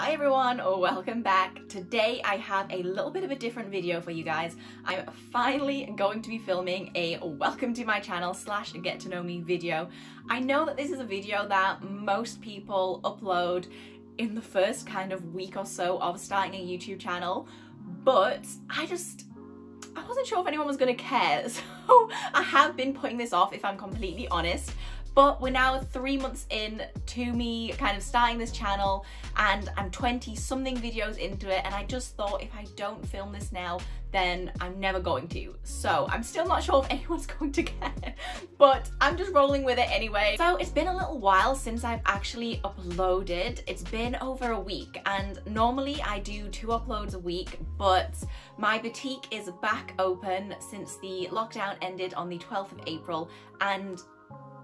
Hi everyone, welcome back. Today I have a little bit of a different video for you guys. I'm finally going to be filming a welcome to my channel / get to know me video. I know that this is a video that most people upload in the first kind of week or so of starting a YouTube channel, but I wasn't sure if anyone was going to care, so I have been putting this off, if I'm completely honest. But we're now 3 months in to me kind of starting this channel, and I'm 20 something videos into it, and I just thought if I don't film this now, then I'm never going to. So I'm still not sure if anyone's going to care, but I'm just rolling with it anyway. So it's been a little while since I've actually uploaded. It's been over a week, and normally I do 2 uploads a week, but my boutique is back open since the lockdown ended on the 12th of April, and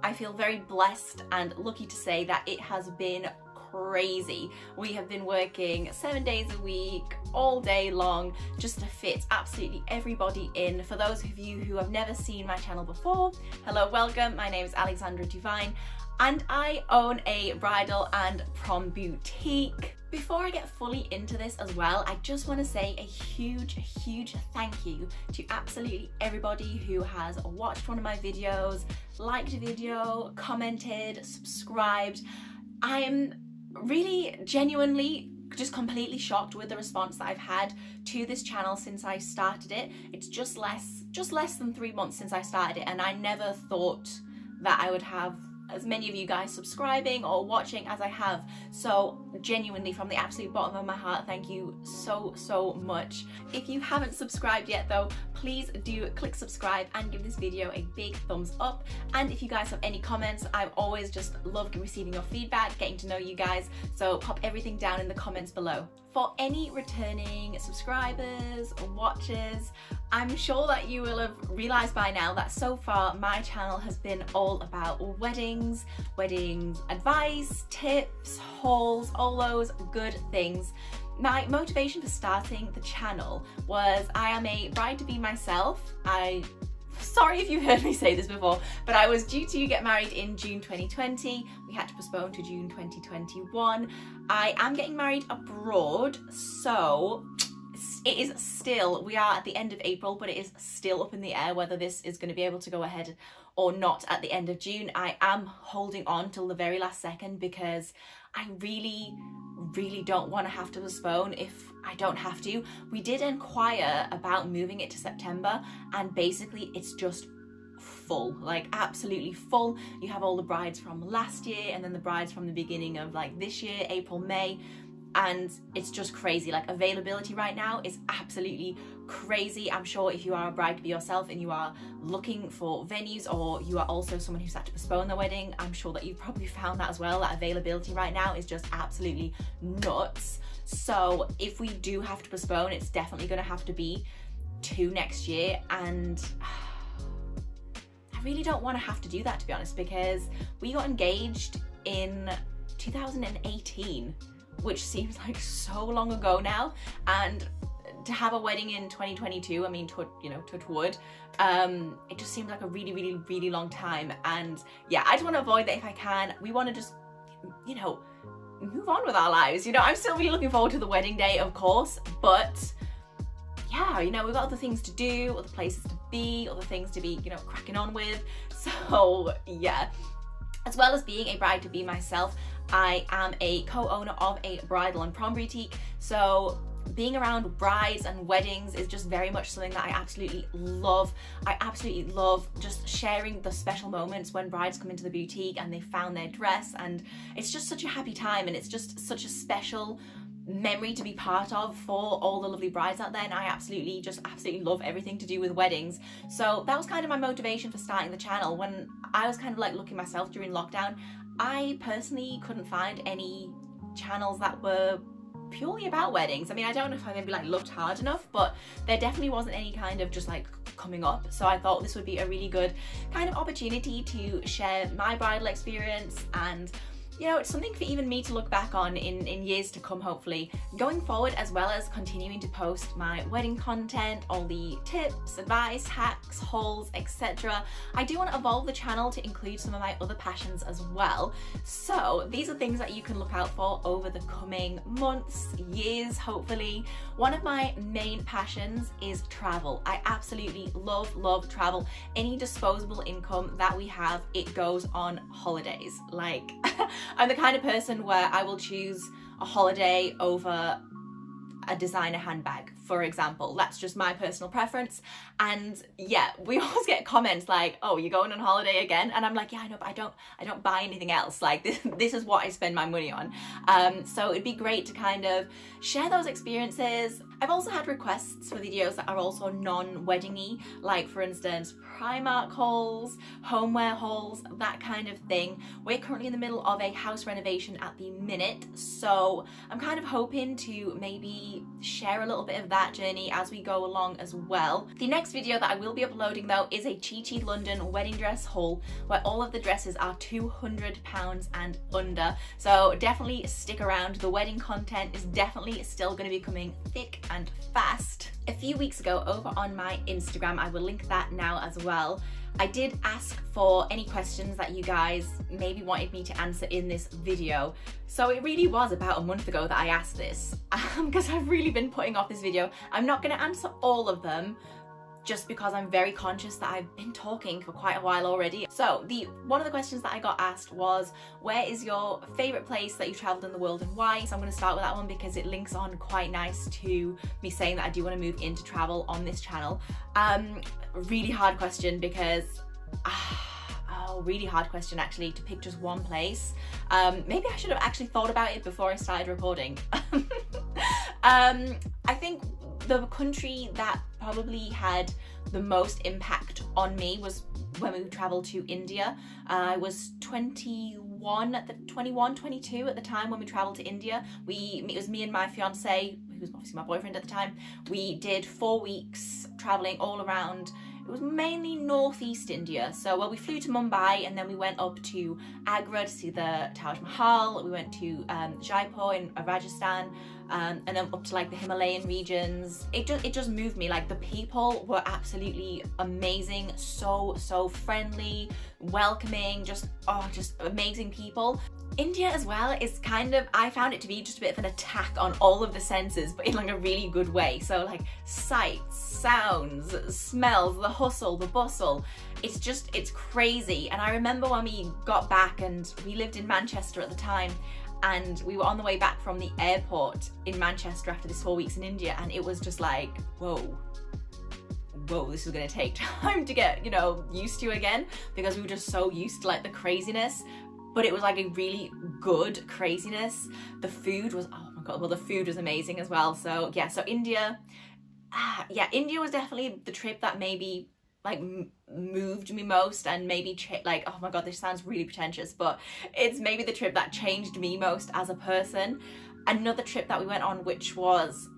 I feel very blessed and lucky to say that it has been crazy. We have been working 7 days a week, all day long, just to fit absolutely everybody in. For those of you who have never seen my channel before, hello, welcome. My name is Alexandra Divine, and I own a bridal and prom boutique. Before I get fully into this as well, I just want to say a huge thank you to absolutely everybody who has watched one of my videos, liked a video, commented, subscribed. I am really genuinely just completely shocked with the response that I've had to this channel since I started it. It's just less than 3 months since I started it, and I never thought that I would have as many of you guys subscribing or watching as I have. So genuinely, from the absolute bottom of my heart, thank you so much. If you haven't subscribed yet though, please do click subscribe and give this video a big thumbs up. And if you guys have any comments, I've always just loved receiving your feedback, getting to know you guys, so pop everything down in the comments below. For any returning subscribers or watchers, I'm sure that you will have realised by now that so far my channel has been all about wedding advice, tips, hauls, all those good things. My motivation for starting the channel was I am a bride-to-be myself. Sorry if you've heard me say this before, but I was due to get married in June 2020. We had to postpone to June 2021. I am getting married abroad, so it is still, we are at the end of April, but it is still up in the air whether this is going to be able to go ahead or not at the end of June. I am holding on till the very last second because I really don't want to have to postpone if I don't have to. We did inquire about moving it to September, and basically it's just full, like absolutely full. You have all the brides from last year and then the brides from the beginning of like this year, April, May, and it's just crazy. Like availability right now is absolutely crazy. I'm sure if you are a bride to be yourself and you are looking for venues, or you are also someone who's had to postpone their wedding, I'm sure that you've probably found that as well, that availability right now is just absolutely nuts. So if we do have to postpone, it's definitely going to have to be to next year, and I really don't want to have to do that, to be honest, because we got engaged in 2018, which seems like so long ago now, and to have a wedding in 2022, I mean, touch wood, it just seems like a really long time. And yeah, I just want to avoid that if I can. We want to just, move on with our lives. I'm still really looking forward to the wedding day, of course, but yeah, we've got other things to do, other places to be, other things to be, cracking on with. So yeah, as well as being a bride-to-be myself, I am a co-owner of a bridal and prom boutique. So being around brides and weddings is just very much something that I absolutely love. I absolutely love just sharing the special moments when brides come into the boutique and they found their dress, and it's just such a happy time, and it's just such a special memory to be part of for all the lovely brides out there, and I absolutely love everything to do with weddings. So that was kind of my motivation for starting the channel. When I was kind of like looking myself during lockdown, I personally couldn't find any channels that were purely about weddings. I mean, I don't know if I maybe like looked hard enough, but there definitely wasn't any kind of just like coming up. So I thought this would be a really good kind of opportunity to share my bridal experience and you know, it's something for even me to look back on in years to come, hopefully. Going forward, as well as continuing to post my wedding content, all the tips, advice, hacks, hauls, etc. I do want to evolve the channel to include some of my other passions as well. So these are things that you can look out for over the coming months, years, hopefully. One of my main passions is travel. I absolutely love travel. Any disposable income that we have, it goes on holidays. Like, I'm the kind of person where I will choose a holiday over a designer handbag, for example. That's just my personal preference. And yeah, we always get comments like, oh, you're going on holiday again? And I'm like, yeah, I know, but I don't buy anything else. Like this is what I spend my money on. So it'd be great to kind of share those experiences. I've also had requests for videos that are also non-wedding-y, like for instance, Primark hauls, homeware hauls, that kind of thing. We're currently in the middle of a house renovation at the minute, so I'm kind of hoping to maybe share a little bit of that journey as we go along as well. The next video that I will be uploading though is a Chi London wedding dress haul, where all of the dresses are £200 and under, so definitely stick around. The wedding content is definitely still going to be coming thick and fast. A few weeks ago over on my Instagram, I will link that now as well, I did ask for any questions that you guys maybe wanted me to answer in this video. So it really was about a month ago that I asked this, because I've really been putting off this video. I'm not going to answer all of them, just because I'm very conscious that I've been talking for quite a while already. So one of the questions that I got asked was, where is your favorite place that you've traveled in the world and why? So I'm going to start with that one because it links on quite nice to me saying that I do want to move into travel on this channel. Really hard question because really hard question actually, to pick just one place. Maybe I should have actually thought about it before I started recording. I think the country that probably had the most impact on me was when we traveled to India. I was 22 at the time when we traveled to India. It was me and my fiance, who was obviously my boyfriend at the time. We did 4 weeks traveling all around. It was mainly northeast India. So, well, we flew to Mumbai and then we went up to Agra to see the Taj Mahal. We went to Jaipur in Rajasthan, and then up to like the Himalayan regions. It just moved me. Like, the people were absolutely amazing, so friendly, welcoming, just amazing people. India as well is kind of, I found it to be just a bit of an attack on all of the senses, but in like a really good way. So like sights, sounds, smells, the hustle, the bustle, it's crazy. And I remember when we got back, and we lived in Manchester at the time, and we were on the way back from the airport in Manchester after this 4 weeks in India, and it was just like, whoa, this is gonna take time to get, you know, used to again, because we were just so used to like the craziness. But it was like a really good craziness. The food was, oh my God, well, the food was amazing as well. So yeah, so India, India was definitely the trip that maybe like moved me most, and maybe like, oh my God, this sounds really pretentious, but it's maybe the trip that changed me most as a person. Another trip that we went on, which was,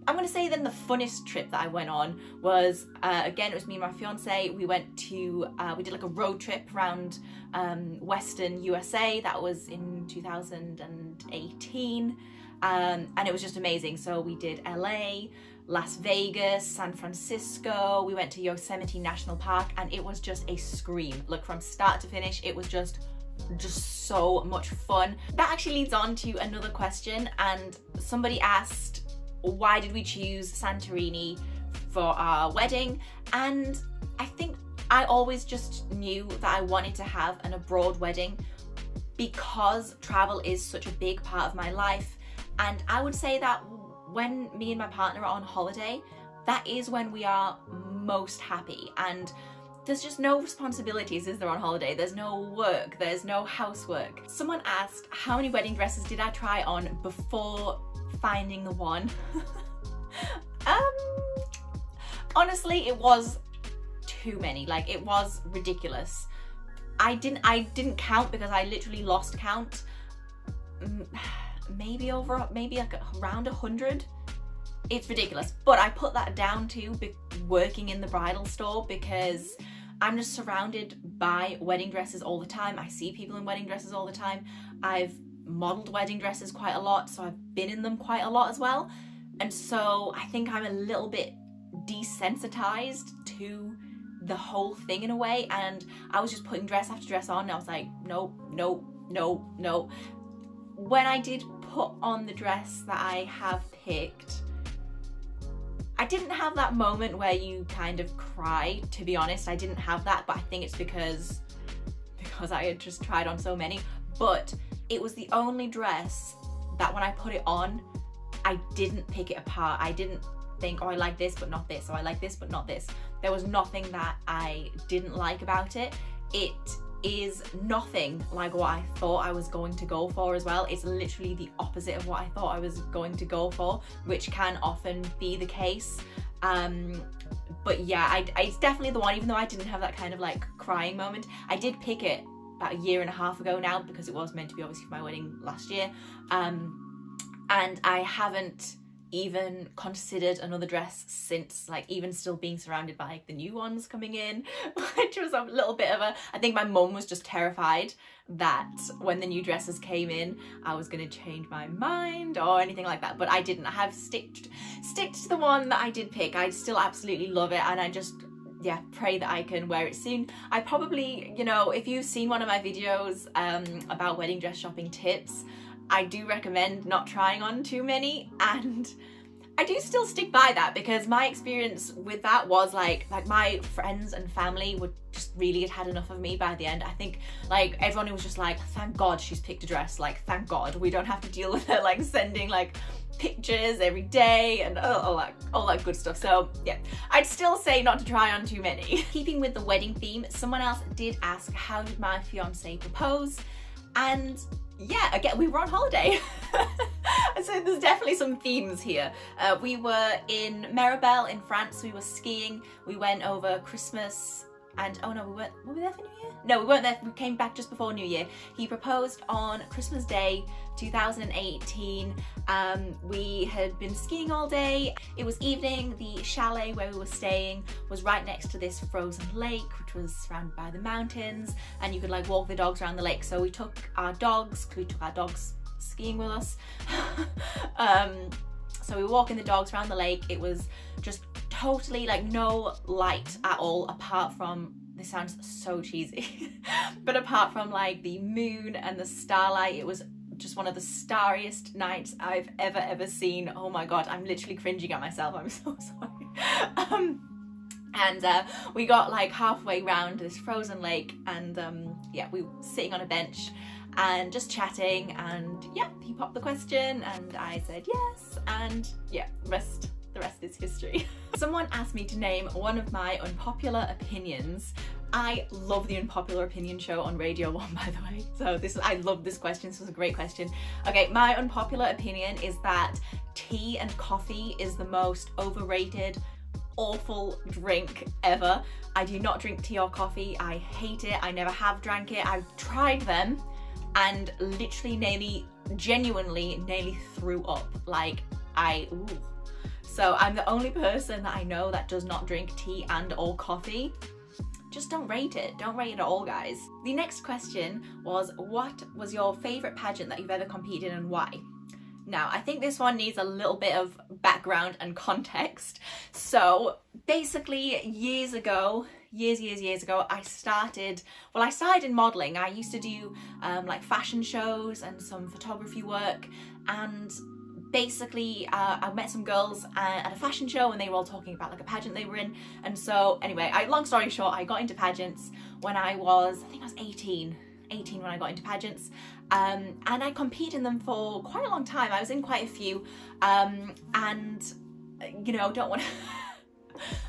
I'm gonna say then the funnest trip that I went on was, again, it was me and my fiance. We went to, we did like a road trip around Western USA. That was in 2018, and it was just amazing. So we did LA, Las Vegas, San Francisco. We went to Yosemite National Park, and it was just a scream. Look, from start to finish, it was just so much fun. That actually leads on to another question, and somebody asked, why did we choose Santorini for our wedding? And I think I always just knew that I wanted to have an abroad wedding because travel is such a big part of my life. And I would say that when me and my partner are on holiday, that is when we are most happy. And there's just no responsibilities, is there, on holiday? There's no work, there's no housework. Someone asked, how many wedding dresses did I try on before finding the one? Honestly, it was too many. Like, it was ridiculous. I didn't count because I literally lost count. Maybe like around 100. It's ridiculous, but I put that down to working in the bridal store, because I'm just surrounded by wedding dresses all the time. I see people in wedding dresses all the time. I've modeled wedding dresses quite a lot, so I've been in them quite a lot as well. And so I think I'm a little bit desensitized to the whole thing in a way, and I was just putting dress after dress on and I was like, no, no, no, no. When I did put on the dress that I have picked, I didn't have that moment where you kind of cry, to be honest. I didn't have that, but I think it's because I had just tried on so many. But it was the only dress that when I put it on, I didn't pick it apart. I didn't think, oh, I like this but not this, or I like this but not this. There was nothing that I didn't like about it. It is nothing like what I thought I was going to go for as well. It's literally the opposite of what I thought I was going to go for, which can often be the case. But yeah, it's definitely the one, even though I didn't have that kind of like crying moment. I did pick it about a year and a half ago now, because it was meant to be obviously for my wedding last year. And I haven't even considered another dress since, like, even still being surrounded by like the new ones coming in, which was a little bit of a, I think my mum was just terrified that when the new dresses came in I was going to change my mind or anything like that, but I didn't. I have sticked to the one that I did pick. I still absolutely love it, and I just, yeah, pray that I can wear it soon. I probably, you know, if you've seen one of my videos about wedding dress shopping tips, I do recommend not trying on too many, and I do still stick by that, because my experience with that was like my friends and family would just really had enough of me by the end. I think like everyone was just like, thank God she's picked a dress, like thank God we don't have to deal with her like sending like pictures every day and all that good stuff. So yeah, I'd still say not to try on too many. Keeping with the wedding theme, someone else did ask, how did my fiance propose? And yeah, again, we were on holiday. So there's definitely some themes here. We were in Maribel in France. We were skiing. We went over Christmas and, oh no, were we there for New Year? No, we weren't there. We came back just before New Year. He proposed on Christmas Day 2018. We had been skiing all day. It was evening. The chalet where we were staying was right next to this frozen lake, which was surrounded by the mountains, and you could like walk the dogs around the lake. So we took our dogs skiing with us. So we were walking the dogs around the lake. It was just totally like no light at all, apart from, this sounds so cheesy, but apart from like the moon and the starlight. It was just one of the starriest nights I've ever seen. Oh my God, I'm literally cringing at myself. I'm so sorry. And we got like halfway round this frozen lake, and yeah, we were sitting on a bench and just chatting, and yeah, he popped the question and I said yes, and yeah, the rest is history. Someone asked me to name one of my unpopular opinions. I love the Unpopular Opinion show on Radio 1, by the way. So I love this question. This was a great question. Okay, my unpopular opinion is that tea and coffee is the most overrated, awful drink ever. I do not drink tea or coffee. I hate it. I never have drank it. I've tried them and literally genuinely nearly threw up. Like ooh. So I'm the only person that I know that does not drink tea and or coffee. Just don't rate it. Don't rate it at all, guys. The next question was, what was your favourite pageant that you've ever competed in and why? Now, I think this one needs a little bit of background and context. So basically years ago, I started in modelling. I used to do like fashion shows and some photography work, and basically I met some girls at a fashion show and they were all talking about like a pageant they were in. And so anyway, long story short, I got into pageants when I think I was 18 when I got into pageants, and I competed in them for quite a long time. I was in quite a few, and you know, don't want to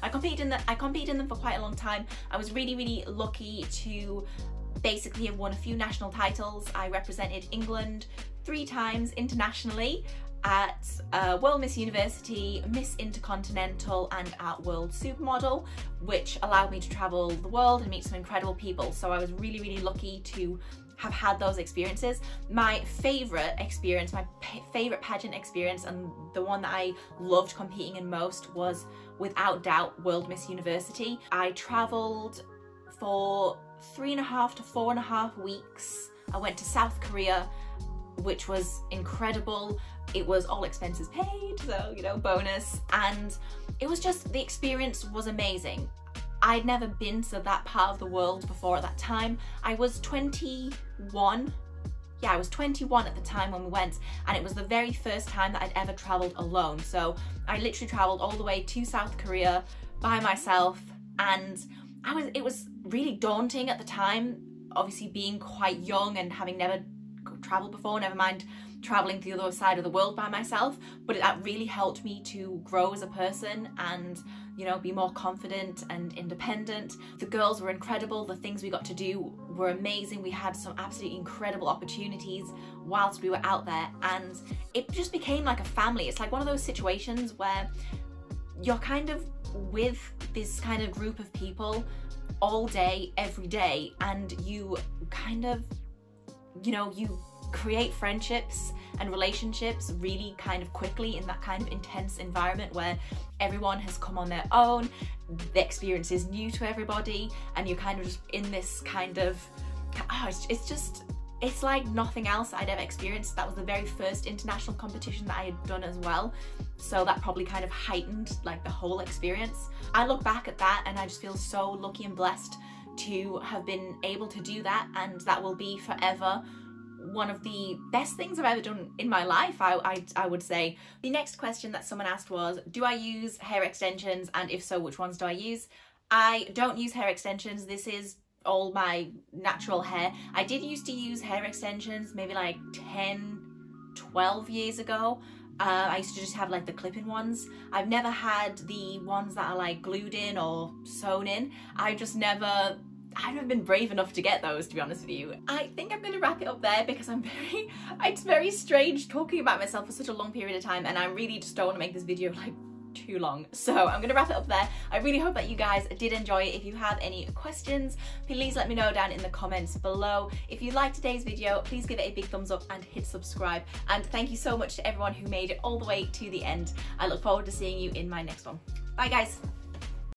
I competed in them for quite a long time. I was really lucky to basically have won a few national titles. I represented England 3 times internationally at World Miss University, Miss Intercontinental and at World Supermodel, which allowed me to travel the world and meet some incredible people. So I was really lucky to have had those experiences. My favourite experience, my favourite pageant experience, and the one that I loved competing in most was without doubt World Miss University. I travelled for 3.5 to 4.5 weeks. I went to South Korea, which was incredible. It was all expenses paid, so, you know, bonus. And it was just, the experience was amazing. I'd never been to that part of the world before at that time. I was 21. Yeah, I was 21 at the time when we went, and it was the very first time that I'd ever traveled alone. So I literally traveled all the way to South Korea by myself, and it was really daunting at the time, obviously being quite young and having never traveled before, never mind traveling to the other side of the world by myself. But that really helped me to grow as a person and, you know, be more confident and independent. The girls were incredible. The things we got to do were amazing. We had some absolutely incredible opportunities whilst we were out there, and it just became like a family. It's like one of those situations where you're kind of with this kind of group of people all day, every day, and you kind of, you know, you create friendships and relationships really kind of quickly in that kind of intense environment where everyone has come on their own, the experience is new to everybody, and you're kind of just in this kind of, it's like nothing else I'd ever experienced. That was the very first international competition that I had done as well, so that probably kind of heightened like the whole experience. I look back at that and I just feel so lucky and blessed to have been able to do that, and that will be forever one of the best things I've ever done in my life, I would say. The next question that someone asked was, do I use hair extensions, and if so, which ones do I use? I don't use hair extensions. This is all my natural hair. I did used to use hair extensions maybe like 10, 12 years ago. I used to just have like the clip-in ones. I've never had the ones that are like glued in or sewn in. I've never been brave enough to get those, to be honest with you. I think I'm gonna wrap it up there because it's very strange talking about myself for such a long period of time, and I really just don't want to make this video like too long. So I'm gonna wrap it up there. I really hope that you guys did enjoy it. If you have any questions, please let me know down in the comments below. If you liked today's video, please give it a big thumbs up and hit subscribe. And thank you so much to everyone who made it all the way to the end. I look forward to seeing you in my next one. Bye guys.